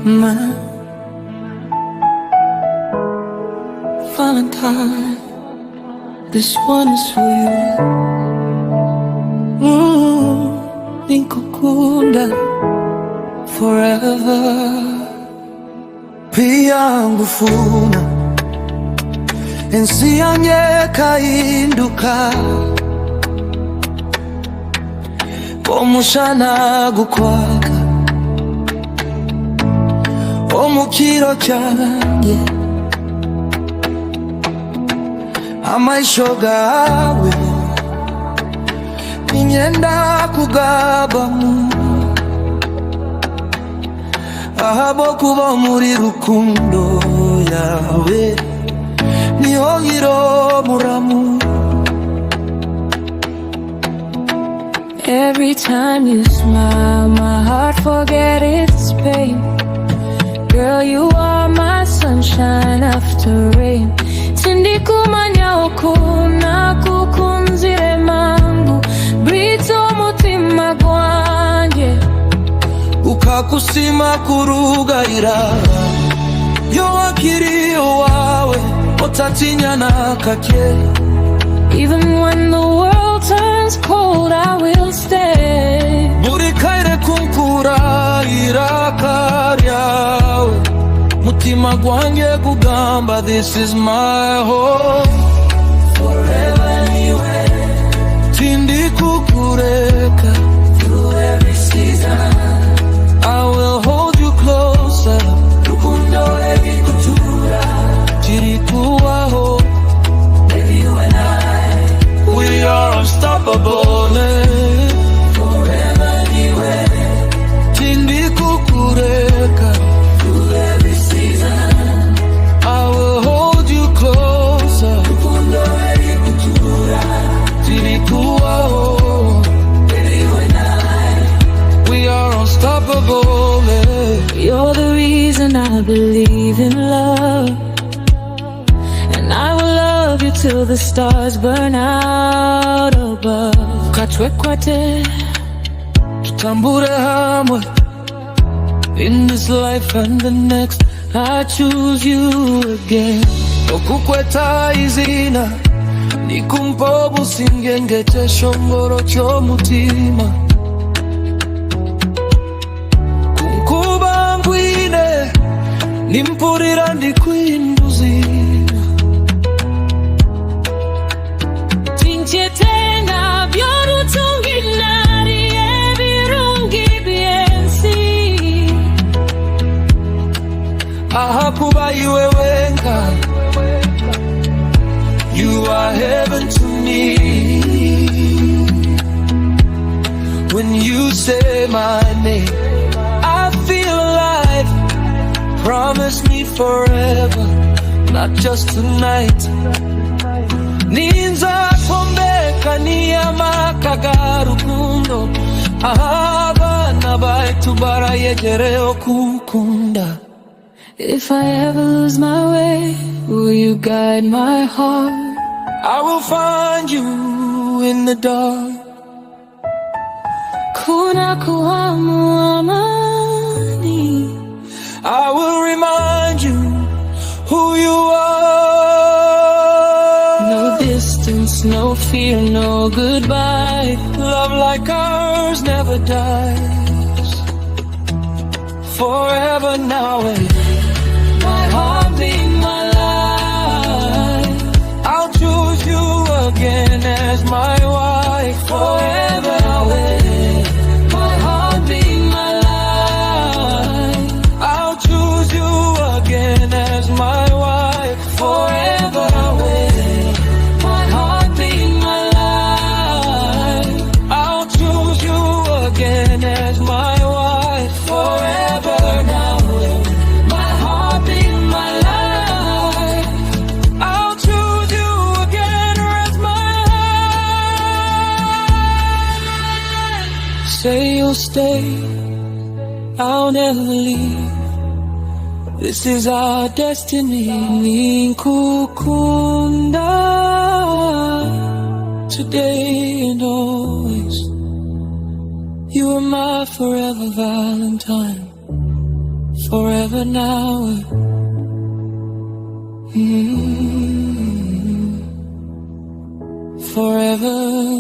My Valentine, this one is for you. Nikukunda forever. Pia ngufuna ensi yanjye kahinduka, omushana gukwaka omukiro cyanjye, amaisho gawe ninyenda kugabamu, ahabo kuba muri rukundo yawe niho ngiro muramu. Every time you smile, my heart forget its pain. Girl, you are my sunshine after rain. Sindikumanya okuna kukunzire mangu, brito mutima gwanjye ukakusima kurugarira, yo wakiri wawe otatinya nakake. Even when the world turns cold, I will stay. Buri kaire kunkura iraka ryawe, mutima gwanjye kugamba this is my home. Forever Niiwe, tindi kukureka. Through every season I will hold you closer. Rukundo ebikutura chiri kuwaho. Baby, you and I, we are unstoppable. Forever Niiwe, tindi kukureka. Through every season I will hold you closer. Rukundo ebikutura chiri kuwaho. Baby, you and I, we are unstoppable. You're the reason I believe in love, and I will love you till the stars burn out above. Katwekwate, tutambure hamwe. In this life and the next, I choose you again. Okukweta izina, nikumpa obusinge ng'ekyeshongoro ky'omutima. Kunkuba ngwine, nimpulira ndikwinduzira. Tinchetenga byorutunginari ebirungi byensi, Ahakuba iwe wenka, you are heaven to me. When you say my name, I feel alive. Promise me forever, not just tonight. Ninza kombeka niyamaka garukundo, abana baitu barayegere okukunda. if I ever lose my way, will you guide my heart? I will find you in the dark. Kuna kuhamu amani, I will remind you who you are. no distance, no fear, no goodbye. Love like ours never dies. Forever Nawe, my heart being my life. I'll choose you again as my wife. Forever Nawe, my heart being my life. I'll choose you again as my wife. Forever Nawe, my heart being my life. I'll choose you again as my wife. Forever Nawe, my heart being my life. I'll choose you again as my wife. Say you'll stay, I'll never leave. This is our destiny. Nikukunda today and always. You are my forever Valentine. forever now. Forever